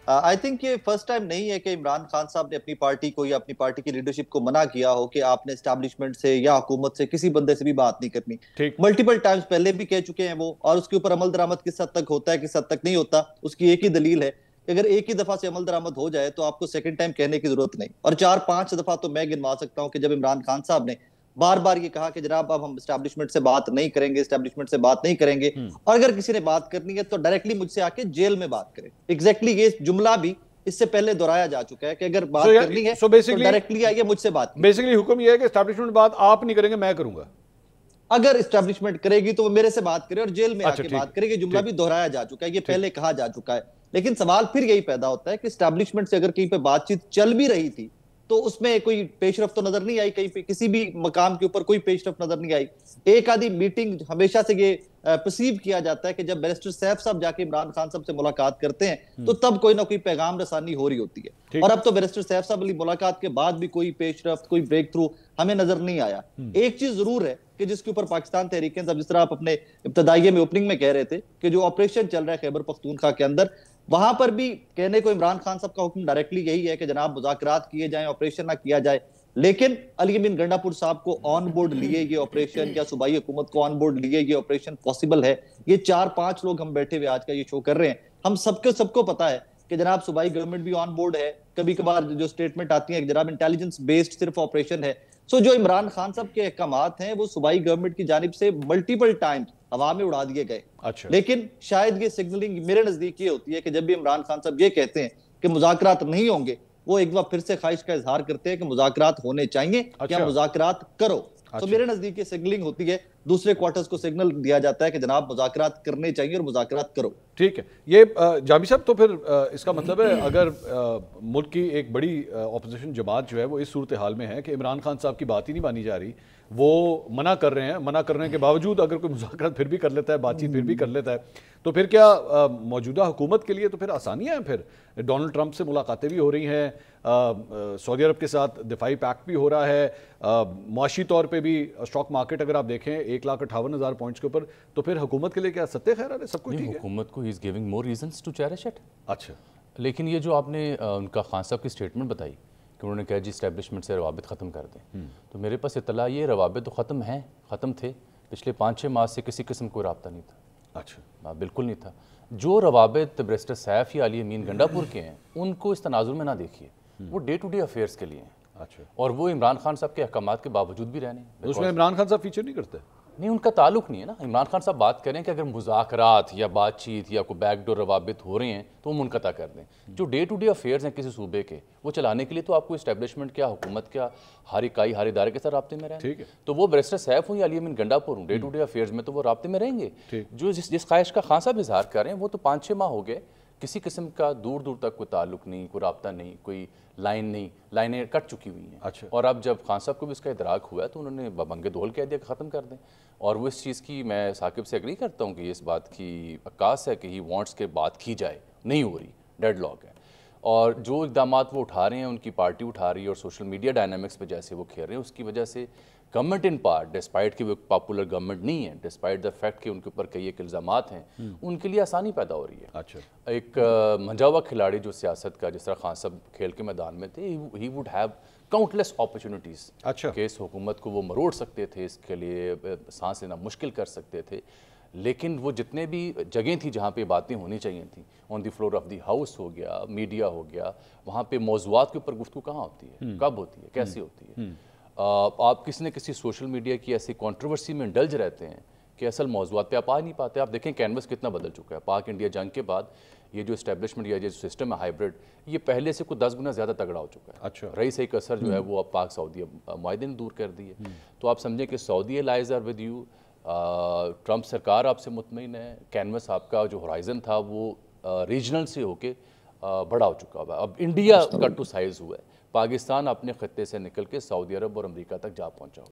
I think یہ first time نہیں ہے کہ عمران خان صاحب نے اپنی پارٹی کو یا اپنی پارٹی کی لیڈرشپ کو منع کیا ہو کہ آپ نے اسٹیبلشمنٹ سے یا حکومت سے کسی بندے سے بھی بات نہیں کرنی. ٹھیک ملٹیپل ٹائمز پہلے بھی کہہ چکے ہیں وہ, اور اس کے اوپر عمل درآمد کس حد تک ہوتا ہے کس حد تک نہیں ہوتا اس کی ایک ہی دلیل ہے کہ اگر ایک ہی دفعہ سے عمل درآمد ہو جائے تو آپ کو سیکنڈ ٹائم کہنے کی ضرورت نہیں. اور 4-5 دفعہ تو میں گنوا سکتا ہوں کہ جب عمران خان صاحب نے بار بار یہ کہا کہ جناب اب ہم اسٹیبلشمنٹ سے بات نہیں کریں گے, اسٹیبلشمنٹ سے بات نہیں کریں گے, اور اگر کسی نے بات کرنی ہے تو ڈائریکٹلی مجھ سے آ کے جیل میں بات کرے. ایگزیکٹلی یہ جملہ بھی اس سے پہلے دہرایا جا چکا ہے کہ اگر بات کرنی ہے تو ڈائریکٹلی آئیے مجھ سے بات. بیسیکلی حکم یہ ہے کہ اسٹیبلشمنٹ بات آپ نہیں کریں گے, میں کروں گا. اگر اسٹیبلشمنٹ کرے گی تو وہ میرے سے بات کرے اور جیل میں آ کے بات کرے گی. جملہ بھی دہرایا جا چکا ہے, یہ پہلے کہا جا چکا ہے. لیکن سوال پھر یہی پیدا ہوتا ہے کہ اسٹیبلشمنٹ سے اگر کہیں پہ بات چیت چل بھی رہی تھی تو اس میں کوئی پیش رفت تو نظر نہیں آئی, کہیں پہ کسی بھی مقام کے اوپر کوئی پیش رفت نظر نہیں آئی. ایک آدھی میٹنگ ہمیشہ سے یہ پرسیو کیا جاتا ہے کہ جب بیرسٹر سیف صاحب جا کے عمران خان صاحب سے ملاقات کرتے ہیں تو تب کوئی نہ کوئی پیغام رسانی ہو رہی ہوتی ہے. اور اب تو بیرسٹر سیف صاحب علی ملاقات کے بعد بھی کوئی پیش رفت, کوئی بریک تھرو ہمیں نظر نہیں آیا. ایک چیز ضرور ہے کہ جس کے اوپر پاکستان تحریک انصاف, جس طرح آپ اپنے ابتدائیے میں اوپننگ میں کہہ رہے تھے کہ جو آپریشن چل رہا ہے خیبر پختونخوا کے اندر, وہاں پر بھی کہنے کو عمران خان صاحب کا حکم ڈائریکٹلی یہی ہے کہ جناب مذاکرات کیے جائیں, آپریشن نہ کیا جائے. لیکن علی امین گنڈا پور صاحب کو آن بورڈ لیے یہ آپریشن, یا صوبائی حکومت کو آن بورڈ لیے یہ آپریشن پاسبل ہے. یہ 4-5 لوگ ہم بیٹھے ہوئے آج کا یہ شو کر رہے ہیں, ہم سب کو پتا ہے کہ جناب صوبائی گورنمنٹ بھی آن بورڈ ہے. کبھی کبھار جو سٹیٹمنٹ آتی ہیں کہ جناب انٹیلیجنس بیسڈ صرف آپریشن ہے. سو جو عمران خان صاحب کے احکامات ہیں وہ صوبائی گورنمنٹ کی جانب سے ملٹیپل ٹائمز ہوا میں اڑا دیے گئے. لیکن شاید یہ سگنلنگ میرے نزدیک یہ ہوتی ہے کہ جب بھی عمران خان صاحب یہ کہتے ہیں کہ مذاکرات نہیں ہوں گے, وہ ایک بار پھر سے خواہش کا اظہار کرتے ہیں کہ مذاکرات ہونے چاہیے یا مذاکرات کرو. تو میرے نزدیک یہ سگنلنگ ہوتی ہے, دوسرے کوارٹرز کو سگنل دیا جاتا ہے کہ جناب مذاکرات کرنے چاہیے اور مذاکرات کرو. ٹھیک ہے. یہ جامی صاحب تو پھر اس کا مطلب ہے اگر ملک کی ایک بڑی اپوزیشن جماعت جو ہے وہ اس صورتحال میں ہے کہ عمران خان صاحب کی بات ہی نہیں مانی جا رہی, وہ منع کر رہے ہیں, منع کرنے کے باوجود اگر کوئی مذاکرات پھر بھی کر لیتا ہے, بات چیت پھر بھی کر لیتا ہے, تو پھر کیا موجودہ حکومت کے لیے تو پھر آسانیاں ہیں. پھر ڈونلڈ ٹرمپ سے ملاقاتیں بھی ہو رہی ہیں, سعودی عرب کے ساتھ دفاعی پیکٹ بھی ہو رہا ہے, معاشی طور پہ بھی اسٹاک مارکیٹ اگر آپ دیکھیں 1,58,000 پوائنٹس کے اوپر, تو پھر حکومت کے لیے کیا ستے خیر ہے, سب کچھ ٹھیک ہے؟ حکومت کو is giving more reasons to cherish it. اچھا, لیکن یہ جو آپ نے ان کا خان صاحب کی سٹیٹمنٹ بتائی کہ انہوں نے کہا جی اسٹیبلشمنٹ سے روابط ختم کر دیں, تو میرے پاس اطلاع یہ روابط تو ختم تھے پچھلے 5-6 ماہ سے کسی قسم کوئی رابطہ نہیں تھا. اچھا, بالکل نہیں تھا. جو روابط بیرسٹر سیف یا علی امین گنڈا پور کے ہیں ان کو اس تناظر میں نہ دیکھیے, وہ ڈے ٹو ڈے افیئرس کے لیے ہیں. اچھا, اور وہ عمران خان صاحب کے احکامات کے باوجود بھی رہنے, اس میں عمران خان صاحب فیچر نہیں کرتے. نہیں, ان کا تعلق نہیں ہے نا. عمران خان صاحب بات کریں کہ اگر مذاکرات یا بات چیت یا کوئی بیک ڈور روابط ہو رہے ہیں تو وہ منقطع کر دیں. جو ڈے ٹو ڈے افیئرز ہیں کسی صوبے کے, وہ چلانے کے لیے تو آپ کو اسٹیبلشمنٹ کیا, حکومت کیا, ہر اکائی ہر ادارے کے ساتھ رابطے میں رہیں. ٹھیک ہے, تو وہ بیرسٹر سیف ہوں یا علی امین گنڈا پور ہوں, ڈے ٹو ڈے افیئرز میں تو وہ رابطے میں رہیں گے. جو جس خواہش کا خان صاحب اظہار کر رہے ہیں وہ تو 5-6 ماہ ہو گئے, کسی قسم کا دور تک کوئی تعلق نہیں, کوئی رابطہ نہیں, کوئی لائن نہیں, لائنیں کٹ چکی ہوئی ہیں. اچھا, اور اب جب خان صاحب کو بھی اس کا ادراک ہوا ہے تو انہوں نے ببنگ دول کہہ دیا کہ ختم کر دیں. اور وہ اس چیز کی میں ثاقب سے ایگری کرتا ہوں کہ یہ اس بات کی عکاس ہے کہ ہی وانٹس کے بات کی جائے, نہیں ہو رہی, ڈیڈ لاک ہے. اور جو اقدامات وہ اٹھا رہے ہیں, ان کی پارٹی اٹھا رہی ہے, اور سوشل میڈیا ڈائنامکس پہ جیسے وہ کھیل رہے ہیں, اس کی وجہ سے گورنمنٹ ان پارٹ, ڈسپائٹ کہ وہ پاپولر گورنمنٹ نہیں ہے, ڈسپائٹ دا فیکٹ کہ ان کے اوپر کئی ایک الزامات ہیں, ان کے لیے آسانی پیدا ہو رہی ہے. اچھا, ایک منجا ہوا کھلاڑی جو سیاست کا, جس طرح خان صاحب کھیل کے میدان میں تھے, he would have countless opportunities. اچھا, کہ اس حکومت کو وہ مروڑ سکتے تھے, اس کے لیے سانس لینا مشکل کر سکتے تھے. لیکن وہ جتنے بھی جگہیں تھیں جہاں پہ باتیں ہونی چاہیے تھیں, آن دی فلور آف دی ہاؤس ہو گیا, میڈیا ہو گیا, وہاں پہ موضوعات کے اوپر گفتگو کہاں ہوتی ہے, کب ہوتی ہے, کیسے ہوتی ہے. آپ کسی نہ کسی سوشل میڈیا کی ایسی کنٹروورسی میں انڈلج رہتے ہیں کہ اصل موضوعات پہ آپ آ نہیں پاتے. آپ دیکھیں کینوس کتنا بدل چکا ہے. پاک انڈیا جنگ کے بعد یہ جو اسٹیبلشمنٹ یا جو سسٹم ہے ہائیبرڈ, یہ پہلے سے کوئی 10 گنا زیادہ تگڑا ہو چکا ہے. اچھا, رئیس ایک اثر جو ہے وہ اب پاک سعودی معاہدے نے دور کر دی ہے. تو آپ سمجھیں کہ Saudi allies are with you, Trump سرکار آپ سے مطمئن ہے, کینوس آپ کا جو ہورائزن تھا وہ ریجنل سے ہو کے بڑا ہو چکا ہوا ہے. اب انڈیا کٹ ٹو سائز ہوا ہے, پاکستان اپنے خطے سے نکل کے سعودی عرب اور امریکہ تک جا پہنچا ہوا.